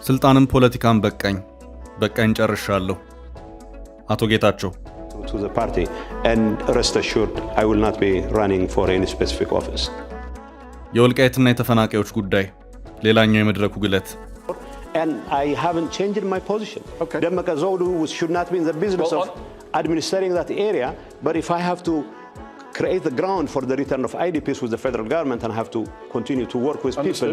ስልጣንም ፖለቲካን በቃኝ ጨርሻለሁ። አቶ ጌታቸው to the party and rest assured I will not be running for any specific office. የወልቃይትና የተፈናቃዮች ጉዳይ ሌላኛው የመድረኩ ግለት And I haven't changed my position. Demeke Zewde should not be in the business of administering that area, but if I have to create the ground for the return of IDPs with the federal government and have to continue to work with people.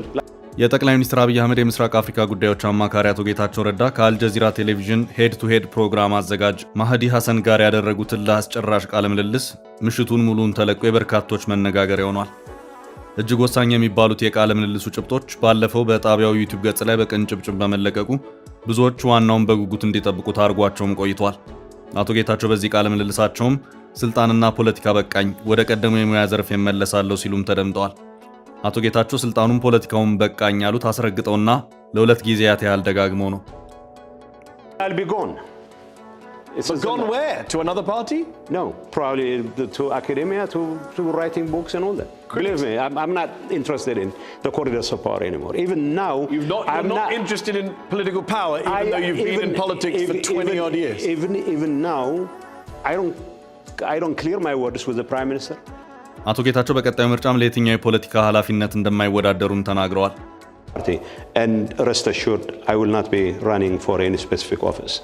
የጠቅላይ ሚኒስትር አብይ አህመድ የምስራቅ አፍሪካ ጉዳዮች አማካሪ አቶ ጌታቸው ረዳ ከአልጀዚራ ቴሌቪዥን ሄድ ቱ ሄድ ፕሮግራም አዘጋጅ ማህዲ ሐሰን ጋር ያደረጉትን ለአስጨራሽ ቃለ ምልልስ ምሽቱን ሙሉን ተለቆ የበርካቶች መነጋገሪያ ሆኗል። እጅግ ወሳኝ የሚባሉት የቃለ ምልልሱ ጭብጦች ባለፈው በጣቢያው ዩቲዩብ ገጽ ላይ በቅንጭብጭብ በመለቀቁ ብዙዎች ዋናውን በጉጉት እንዲጠብቁት አድርጓቸውም ቆይቷል። አቶ ጌታቸው በዚህ ቃለ ምልልሳቸውም ስልጣንና ፖለቲካ በቃኝ፣ ወደ ቀደመው የሙያ ዘርፍ እመለሳለሁ ሲሉም ተደምጠዋል። አቶ ጌታቸው ስልጣኑን ፖለቲካውን በቃኝ ያሉት አስረግጠውና ለሁለት ጊዜያት ያህል ደጋግመው ነው። I'll be gone. But gone where? To another party? No, probably to academia, to writing books and all that. Believe me, I'm not interested in the corridors of power anymore. Even now, you're not interested in political power, even though you've been in politics for 20 odd years. Even now, I don't clear my words with the Prime Minister. አቶ ጌታቸው በቀጣዩ ምርጫም ለየትኛው የፖለቲካ ኃላፊነት እንደማይወዳደሩም ተናግረዋል። And rest assured I will not be running for any specific office.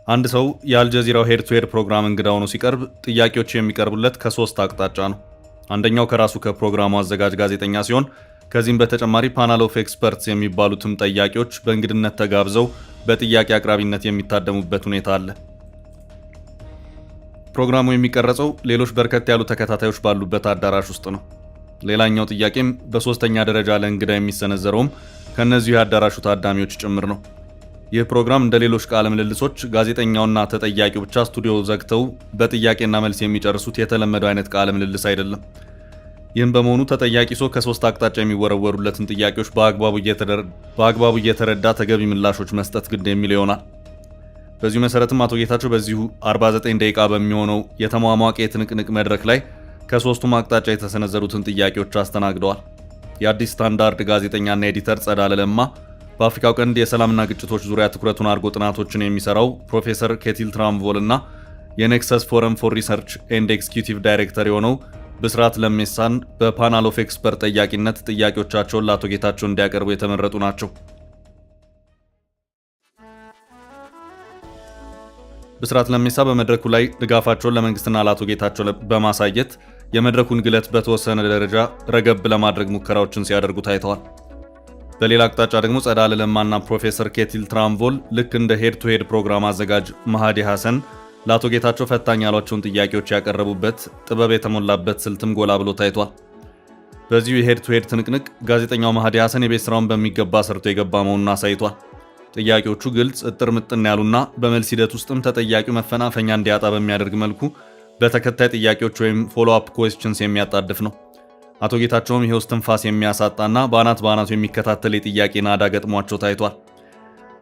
አንድ ሰው የአልጀዚራው ሄድ ቱ ሄድ ፕሮግራም እንግዳ ሆኖ ሲቀርብ ጥያቄዎች የሚቀርቡለት ከሶስት አቅጣጫ ነው። አንደኛው ከራሱ ከፕሮግራሙ አዘጋጅ ጋዜጠኛ ሲሆን ከዚህም በተጨማሪ ፓናል ኦፍ ኤክስፐርትስ የሚባሉትም ጠያቂዎች በእንግድነት ተጋብዘው በጥያቄ አቅራቢነት የሚታደሙበት ሁኔታ አለ። ፕሮግራሙ የሚቀረጸው ሌሎች በርከት ያሉ ተከታታዮች ባሉበት አዳራሽ ውስጥ ነው። ሌላኛው ጥያቄም በሶስተኛ ደረጃ ለእንግዳ የሚሰነዘረውም ከነዚሁ የአዳራሹ ታዳሚዎች ጭምር ነው። ይህ ፕሮግራም እንደ ሌሎች ቃለ ምልልሶች ጋዜጠኛውና ተጠያቂው ብቻ ስቱዲዮ ዘግተው በጥያቄና መልስ የሚጨርሱት የተለመደው አይነት ቃለ ምልልስ አይደለም። ይህም በመሆኑ ተጠያቂ ሰው ከሶስት አቅጣጫ የሚወረወሩለትን ጥያቄዎች በአግባቡ እየተረዳ ተገቢ ምላሾች መስጠት ግድ የሚል ይሆናል። በዚሁ መሰረትም አቶ ጌታቸው በዚሁ 49 ደቂቃ በሚሆነው የተሟሟቀ የትንቅንቅ መድረክ ላይ ከሶስቱም አቅጣጫ የተሰነዘሩትን ጥያቄዎች አስተናግደዋል። የአዲስ ስታንዳርድ ጋዜጠኛና ኤዲተር ጸዳለ ለማ፣ በአፍሪካው ቀንድ የሰላምና ግጭቶች ዙሪያ ትኩረቱን አድርጎ ጥናቶችን የሚሰራው ፕሮፌሰር ኬቲል ትራምቮል እና የኔክሰስ ፎረም ፎር ሪሰርች ኤንድ ኤክስኪዩቲቭ ዳይሬክተር የሆነው ብስራት ለሜሳን በፓናል ኦፍ ኤክስፐርት ጠያቂነት ጥያቄዎቻቸውን ለአቶ ጌታቸው እንዲያቀርቡ የተመረጡ ናቸው። ብስራት ለሜሳ በመድረኩ ላይ ድጋፋቸውን ለመንግስትና ለአቶ ጌታቸው በማሳየት የመድረኩን ግለት በተወሰነ ደረጃ ረገብ ለማድረግ ሙከራዎችን ሲያደርጉ ታይተዋል። በሌላ አቅጣጫ ደግሞ ጸዳለ ለማና ፕሮፌሰር ኬቲል ትራምቮል ልክ እንደ ሄድ ቱ ሄድ ፕሮግራም አዘጋጅ ማህዲ ሐሰን ለአቶ ጌታቸው ፈታኝ ያሏቸውን ጥያቄዎች ያቀረቡበት ጥበብ የተሞላበት ስልትም ጎላ ብሎ ታይቷል። በዚሁ የሄድ ቱ ሄድ ትንቅንቅ ጋዜጠኛው ማህዲ ሐሰን የቤት ስራውን በሚገባ ሰርቶ የገባ መሆኑን አሳይቷል። ጥያቄዎቹ ግልጽ፣ እጥር ምጥን ያሉና በመልስ ሂደት ውስጥም ተጠያቂው መፈናፈኛ እንዲያጣ በሚያደርግ መልኩ በተከታይ ጥያቄዎች ወይም ፎሎ አፕ ኩዌስችንስ የሚያጣድፍ ነው። አቶ ጌታቸውም ይሄው እስትንፋስ የሚያሳጣና በአናቱ የሚከታተል የጥያቄ ናዳ ገጥሟቸው ታይቷል።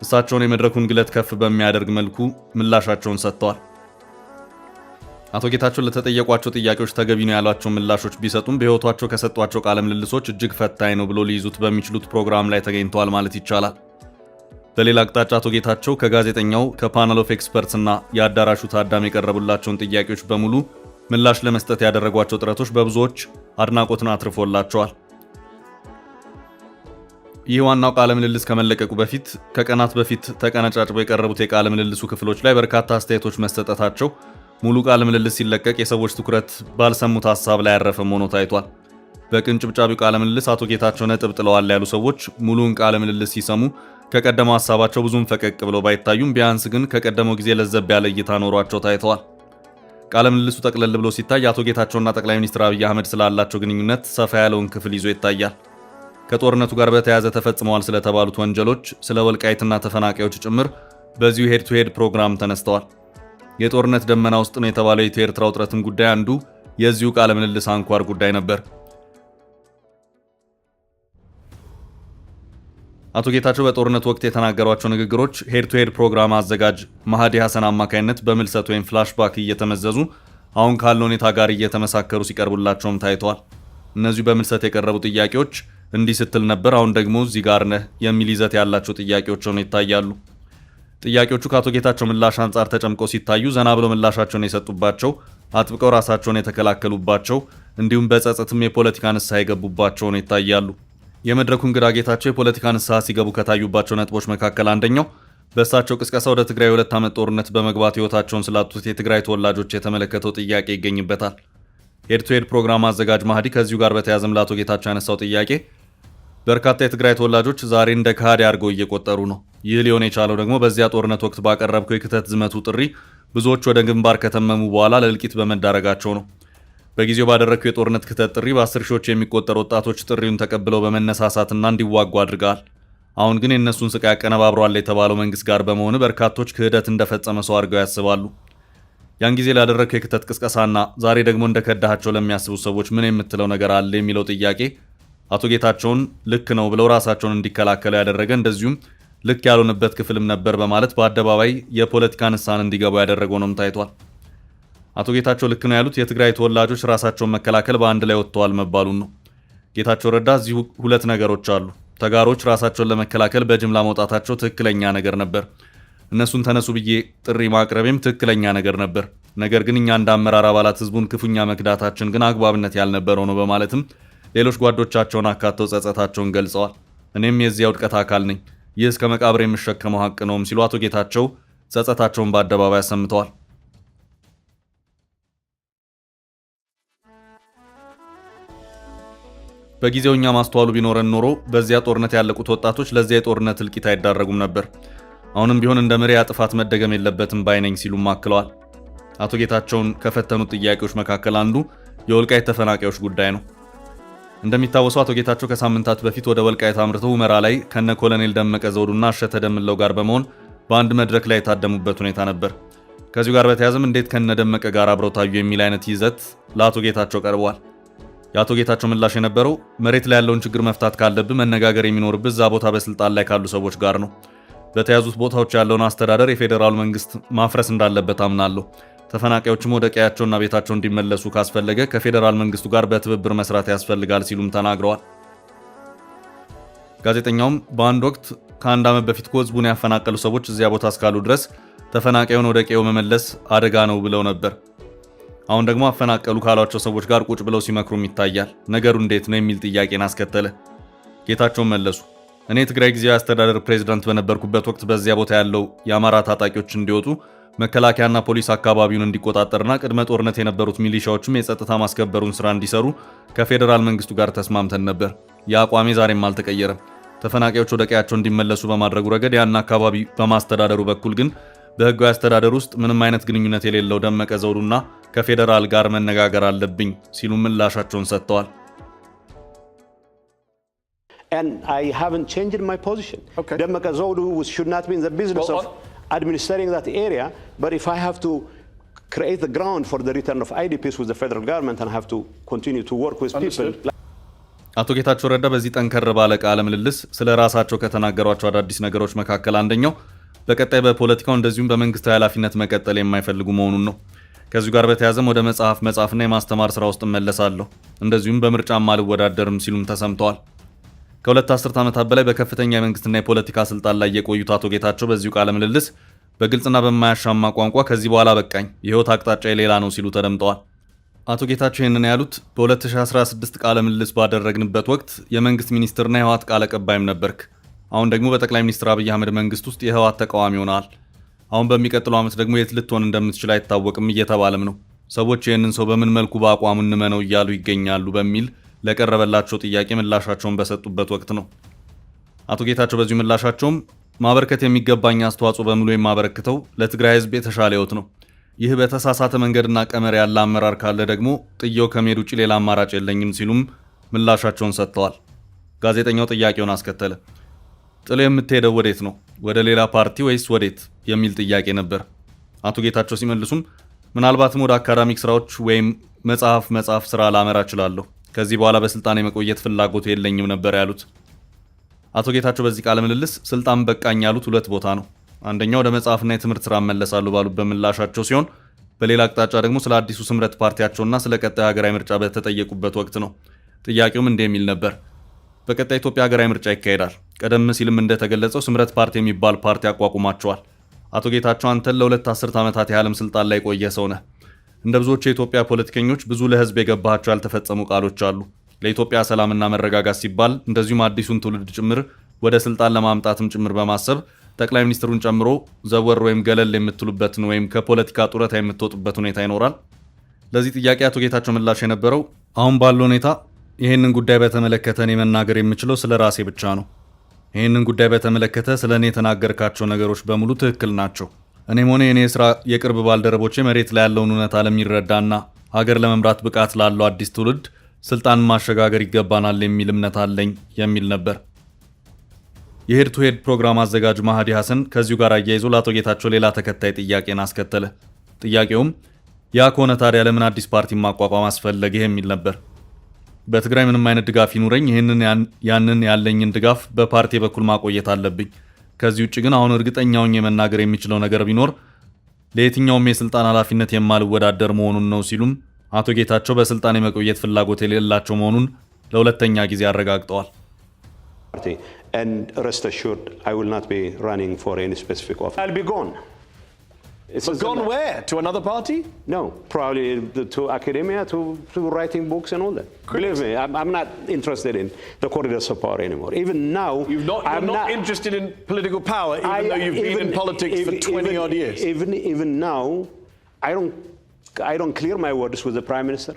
እሳቸውን የመድረኩን ግለት ከፍ በሚያደርግ መልኩ ምላሻቸውን ሰጥተዋል። አቶ ጌታቸው ለተጠየቋቸው ጥያቄዎች ተገቢ ነው ያሏቸው ምላሾች ቢሰጡም በህይወታቸው ከሰጧቸው ቃለ ምልልሶች እጅግ ፈታኝ ነው ብሎ ሊይዙት በሚችሉት ፕሮግራም ላይ ተገኝተዋል ማለት ይቻላል። በሌላ አቅጣጫ አቶ ጌታቸው ከጋዜጠኛው ከፓናል ኦፍ ኤክስፐርትስ እና የአዳራሹ ታዳሚ የቀረቡላቸውን ጥያቄዎች በሙሉ ምላሽ ለመስጠት ያደረጓቸው ጥረቶች በብዙዎች አድናቆትን አትርፎላቸዋል። ይህ ዋናው ቃለ ምልልስ ከመለቀቁ በፊት ከቀናት በፊት ተቀነጫጭበው የቀረቡት የቃለ ምልልሱ ክፍሎች ላይ በርካታ አስተያየቶች መሰጠታቸው ሙሉ ቃለ ምልልስ ሲለቀቅ የሰዎች ትኩረት ባልሰሙት ሐሳብ ላይ ያረፈ ሆኖ ታይቷል። በቅንጭብጫቢው ቃለ ምልልስ አቶ ጌታቸው ነጥብ ጥለዋል ያሉ ሰዎች ሙሉውን ቃለ ምልልስ ሲሰሙ ከቀደመው ሐሳባቸው ብዙም ፈቀቅ ብለው ባይታዩም ቢያንስ ግን ከቀደመው ጊዜ ለዘብ ያለ እይታ ኖሯቸው ታይተዋል። ቃለ ምልልሱ ጠቅለል ብሎ ሲታይ አቶ ጌታቸውና ጠቅላይ ሚኒስትር አብይ አህመድ ስላላቸው ግንኙነት ሰፋ ያለውን ክፍል ይዞ ይታያል። ከጦርነቱ ጋር በተያያዘ ተፈጽመዋል ስለተባሉት ወንጀሎች፣ ስለ ወልቃይትና ተፈናቃዮች ጭምር በዚሁ ሄድ ቱ ሄድ ፕሮግራም ተነስተዋል። የጦርነት ደመና ውስጥ ነው የተባለው የኢትዮ ኤርትራ ውጥረትም ጉዳይ አንዱ የዚሁ ቃለ ምልልስ አንኳር ጉዳይ ነበር። አቶ ጌታቸው በጦርነት ወቅት የተናገሯቸው ንግግሮች ሄድ ቱ ሄድ ፕሮግራም አዘጋጅ ማህዲ ሐሰን አማካይነት በምልሰት ወይም ፍላሽባክ እየተመዘዙ አሁን ካለው ሁኔታ ጋር እየተመሳከሩ ሲቀርቡላቸውም ታይተዋል። እነዚህ በምልሰት የቀረቡ ጥያቄዎች እንዲህ ስትል ነበር፣ አሁን ደግሞ እዚህ ጋር ነህ የሚል ይዘት ያላቸው ጥያቄዎች ሆነው ይታያሉ። ጥያቄዎቹ ከአቶ ጌታቸው ምላሽ አንጻር ተጨምቀው ሲታዩ ዘና ብለው ምላሻቸውን የሰጡባቸው፣ አጥብቀው ራሳቸውን የተከላከሉባቸው፣ እንዲሁም በጸጸትም የፖለቲካ ንስሐ የገቡባቸው ሆነው ይታያሉ። የመድረኩ እንግዳ ጌታቸው የፖለቲካ ንስሐ ሲገቡ ከታዩባቸው ነጥቦች መካከል አንደኛው በእሳቸው ቅስቀሳ ወደ ትግራይ 2 ዓመት ጦርነት በመግባት ህይወታቸውን ስላጡት የትግራይ ተወላጆች የተመለከተው ጥያቄ ይገኝበታል። ሄድ ቱ ሄድ ፕሮግራም አዘጋጅ ማህዲ ከዚሁ ጋር በተያያዘም ለአቶ ጌታቸው ያነሳው ጥያቄ በርካታ የትግራይ ተወላጆች ዛሬ እንደ ከሃዲ አድርገው እየቆጠሩ ነው። ይህ ሊሆን የቻለው ደግሞ በዚያ ጦርነት ወቅት ባቀረብከው የክተት ዝመቱ ጥሪ ብዙዎች ወደ ግንባር ከተመሙ በኋላ ለእልቂት በመዳረጋቸው ነው። በጊዜው ባደረግከው የጦርነት ክተት ጥሪ በ10 ሺዎች የሚቆጠሩ ወጣቶች ጥሪውን ተቀብለው በመነሳሳትና እንዲዋጉ አድርገዋል። አሁን ግን የእነሱን ስቃይ ያቀነባብሯል የተባለው መንግስት ጋር በመሆኑ በርካቶች ክህደት እንደፈጸመ ሰው አድርገው ያስባሉ። ያን ጊዜ ላደረግከው የክተት ቅስቀሳና ዛሬ ደግሞ እንደከዳሃቸው ለሚያስቡ ሰዎች ምን የምትለው ነገር አለ የሚለው ጥያቄ አቶ ጌታቸውን ልክ ነው ብለው ራሳቸውን እንዲከላከሉ ያደረገ እንደዚሁም ልክ ያልሆነበት ክፍልም ነበር በማለት በአደባባይ የፖለቲካ ንስሐን እንዲገቡ ያደረገው ነውም ታይቷል። አቶ ጌታቸው ልክ ነው ያሉት የትግራይ ተወላጆች ራሳቸውን መከላከል በአንድ ላይ ወጥተዋል መባሉን ነው። ጌታቸው ረዳ እዚሁ ሁለት ነገሮች አሉ። ተጋሮች ራሳቸውን ለመከላከል በጅምላ መውጣታቸው ትክክለኛ ነገር ነበር። እነሱን ተነሱ ብዬ ጥሪ ማቅረቤም ትክክለኛ ነገር ነበር። ነገር ግን እኛ እንደ አመራር አባላት ህዝቡን ክፉኛ መክዳታችን ግን አግባብነት ያልነበረው ነው በማለትም ሌሎች ጓዶቻቸውን አካተው ጸጸታቸውን ገልጸዋል። እኔም የዚያ ውድቀት አካል ነኝ፣ ይህ እስከ መቃብር የምሸከመው ሀቅ ነውም ሲሉ አቶ ጌታቸው ጸጸታቸውን በአደባባይ አሰምተዋል። በጊዜው እኛ ማስተዋሉ ቢኖረን ኖሮ በዚያ ጦርነት ያለቁት ወጣቶች ለዚያ የጦርነት እልቂት አይዳረጉም ነበር። አሁንም ቢሆን እንደ መሪያ ጥፋት መደገም የለበትም ባይነኝ ሲሉም አክለዋል። አቶ ጌታቸውን ከፈተኑት ጥያቄዎች መካከል አንዱ የወልቃይት ተፈናቃዮች ጉዳይ ነው። እንደሚታወሰው አቶ ጌታቸው ከሳምንታት በፊት ወደ ወልቃይት አምርተው ሁመራ ላይ ከነ ኮሎኔል ደመቀ ዘውዱና አሸተ ደምለው ጋር በመሆን በአንድ መድረክ ላይ የታደሙበት ሁኔታ ነበር። ከዚሁ ጋር በተያያዘም እንዴት ከነ ደመቀ ጋር አብረው ታዩ የሚል አይነት ይዘት ለአቶ ጌታቸው ቀርቧል። የአቶ ጌታቸው ምላሽ የነበረው መሬት ላይ ያለውን ችግር መፍታት ካለብህ መነጋገር የሚኖርብህ እዛ ቦታ በስልጣን ላይ ካሉ ሰዎች ጋር ነው። በተያዙት ቦታዎች ያለውን አስተዳደር የፌዴራል መንግስት ማፍረስ እንዳለበት አምናለሁ። ተፈናቃዮችም ወደ ቀያቸውና ቤታቸው እንዲመለሱ ካስፈለገ ከፌዴራል መንግስቱ ጋር በትብብር መስራት ያስፈልጋል ሲሉም ተናግረዋል። ጋዜጠኛውም በአንድ ወቅት ከአንድ ዓመት በፊት ህዝቡን ያፈናቀሉ ሰዎች እዚያ ቦታ እስካሉ ድረስ ተፈናቃዩን ወደ ቀየው መመለስ አደጋ ነው ብለው ነበር። አሁን ደግሞ አፈናቀሉ ካሏቸው ሰዎች ጋር ቁጭ ብለው ሲመክሩም ይታያል። ነገሩ እንዴት ነው የሚል ጥያቄን አስከተለ። ጌታቸውን መለሱ። እኔ የትግራይ ጊዜያዊ አስተዳደር ፕሬዝዳንት በነበርኩበት ወቅት በዚያ ቦታ ያለው የአማራ ታጣቂዎች እንዲወጡ መከላከያና ፖሊስ አካባቢውን እንዲቆጣጠርና ቅድመ ጦርነት የነበሩት ሚሊሻዎችም የጸጥታ ማስከበሩን ስራ እንዲሰሩ ከፌዴራል መንግስቱ ጋር ተስማምተን ነበር። የአቋሜ ዛሬም አልተቀየረም። ተፈናቃዮች ወደ ቀያቸው እንዲመለሱ በማድረጉ ረገድ ያን አካባቢ በማስተዳደሩ በኩል ግን በህጋዊ አስተዳደር ውስጥ ምንም አይነት ግንኙነት የሌለው ደመቀ ዘውዱና ከፌዴራል ጋር መነጋገር አለብኝ ሲሉ ምላሻቸውን ሰጥተዋል። And I haven't changed my position. Okay. Demeke Zewde should not be in the business of administering that area, but if I have to create the ground for the return of IDPs with the federal government and have to continue to work with people. አቶ ጌታቸው ረዳ በዚህ ጠንከር ባለ ቃለ ምልልስ ስለ ራሳቸው ከተናገሯቸው አዳዲስ ነገሮች መካከል አንደኛው በቀጣይ በፖለቲካው እንደዚሁም በመንግስታዊ ኃላፊነት መቀጠል የማይፈልጉ መሆኑን ነው። ከዚሁ ጋር በተያያዘም ወደ መጻፍና የማስተማር ስራ ውስጥ እመለሳለሁ፣ እንደዚሁም በምርጫም አልወዳደርም ሲሉም ተሰምተዋል። ከሁለት አስርት ዓመታት በላይ በከፍተኛ የመንግስትና የፖለቲካ ስልጣን ላይ የቆዩት አቶ ጌታቸው በዚሁ ቃለ ምልልስ በግልጽና በማያሻማ ቋንቋ ከዚህ በኋላ በቃኝ፣ የህይወት አቅጣጫ ሌላ ነው ሲሉ ተደምጠዋል። አቶ ጌታቸው ይህንን ያሉት በ2016 ቃለ ምልልስ ባደረግንበት ወቅት የመንግስት ሚኒስትርና የህወሓት ቃል አቀባይም ነበርክ። አሁን ደግሞ በጠቅላይ ሚኒስትር አብይ አህመድ መንግስት ውስጥ የህወሓት ተቃዋሚ ሆነሃል። አሁን በሚቀጥለው ዓመት ደግሞ የት ልትሆን እንደምትችል አይታወቅም እየተባለም ነው። ሰዎች ይህንን ሰው በምን መልኩ በአቋሙ እንመነው እያሉ ይገኛሉ በሚል ለቀረበላቸው ጥያቄ ምላሻቸውን በሰጡበት ወቅት ነው። አቶ ጌታቸው በዚሁ ምላሻቸውም ማበርከት የሚገባኝ አስተዋጽኦ በሙሉ የማበረክተው ለትግራይ ህዝብ የተሻለ ህይወት ነው። ይህ በተሳሳተ መንገድና ቀመር ያለ አመራር ካለ ደግሞ ጥየው ከመሄድ ውጭ ሌላ አማራጭ የለኝም ሲሉም ምላሻቸውን ሰጥተዋል። ጋዜጠኛው ጥያቄውን አስከተለ። ጥሎ የምትሄደው ወዴት ነው? ወደ ሌላ ፓርቲ ወይስ ወዴት የሚል ጥያቄ ነበር። አቶ ጌታቸው ሲመልሱም ምናልባትም ወደ አካዳሚክ ስራዎች ወይም መጽሐፍ ስራ ላመራ እችላለሁ። ከዚህ በኋላ በስልጣን የመቆየት ፍላጎቱ የለኝም ነበር ያሉት። አቶ ጌታቸው በዚህ ቃለ ምልልስ ስልጣን በቃኝ ያሉት ሁለት ቦታ ነው። አንደኛው ወደ መጽሐፍና የትምህርት ስራ መለሳሉ ባሉበት ምላሻቸው ሲሆን በሌላ አቅጣጫ ደግሞ ስለ አዲሱ ስምረት ፓርቲያቸውና ስለ ቀጣይ ሀገራዊ ምርጫ በተጠየቁበት ወቅት ነው። ጥያቄውም እንዲህ የሚል ነበር። በቀጣይ ኢትዮጵያ ሀገራዊ ምርጫ ይካሄዳል። ቀደም ሲልም እንደተገለጸው ስምረት ፓርቲ የሚባል ፓርቲ አቋቁማቸዋል። አቶ ጌታቸው አንተን ለሁለት አስርት ዓመታት ያህልም ስልጣን ላይ ቆየ ሰው ነህ። እንደ ብዙዎች የኢትዮጵያ ፖለቲከኞች ብዙ ለህዝብ የገባቸው ያልተፈጸሙ ቃሎች አሉ። ለኢትዮጵያ ሰላምና መረጋጋት ሲባል እንደዚሁም አዲሱን ትውልድ ጭምር ወደ ስልጣን ለማምጣትም ጭምር በማሰብ ጠቅላይ ሚኒስትሩን ጨምሮ ዘወር ወይም ገለል የምትሉበትን ወይም ከፖለቲካ ጡረታ የምትወጡበት ሁኔታ ይኖራል። ለዚህ ጥያቄ አቶ ጌታቸው ምላሽ የነበረው አሁን ባለው ሁኔታ ይህንን ጉዳይ በተመለከተ እኔ መናገር የምችለው ስለ ራሴ ብቻ ነው። ይህንን ጉዳይ በተመለከተ ስለ እኔ የተናገርካቸው ነገሮች በሙሉ ትክክል ናቸው። እኔም ሆነ የኔ ስራ የቅርብ ባልደረቦቼ መሬት ላይ ያለውን እውነታ ለሚረዳና ሀገር ለመምራት ብቃት ላለው አዲስ ትውልድ ስልጣን ማሸጋገር ይገባናል የሚል እምነት አለኝ የሚል ነበር። የሄድ ቱ ሄድ ፕሮግራም አዘጋጅ ማህዲ ሐሰን ከዚሁ ጋር አያይዞ ለአቶ ጌታቸው ሌላ ተከታይ ጥያቄን አስከተለ። ጥያቄውም ያ ከሆነ ታዲያ ለምን አዲስ ፓርቲ ማቋቋም አስፈለገ የሚል ነበር። በትግራይ ምንም አይነት ድጋፍ ይኑረኝ፣ ያንን ያለኝን ድጋፍ በፓርቲ በኩል ማቆየት አለብኝ። ከዚህ ውጭ ግን አሁን እርግጠኛውን የመናገር የሚችለው ነገር ቢኖር ለየትኛውም የስልጣን ኃላፊነት የማልወዳደር መሆኑን ነው ሲሉም አቶ ጌታቸው በስልጣን የመቆየት ፍላጎት የሌላቸው መሆኑን ለሁለተኛ ጊዜ አረጋግጠዋል። And rest assured, I will not be running for any specific office. I'll be gone. But gone where? To another party? No, probably to academia, to writing books and all that. Believe me, I'm not interested in the corridors of power anymore. Even now, you're not interested in political power, even though you've been in politics for 20 odd years. Even now, I don't clear my words with the Prime Minister.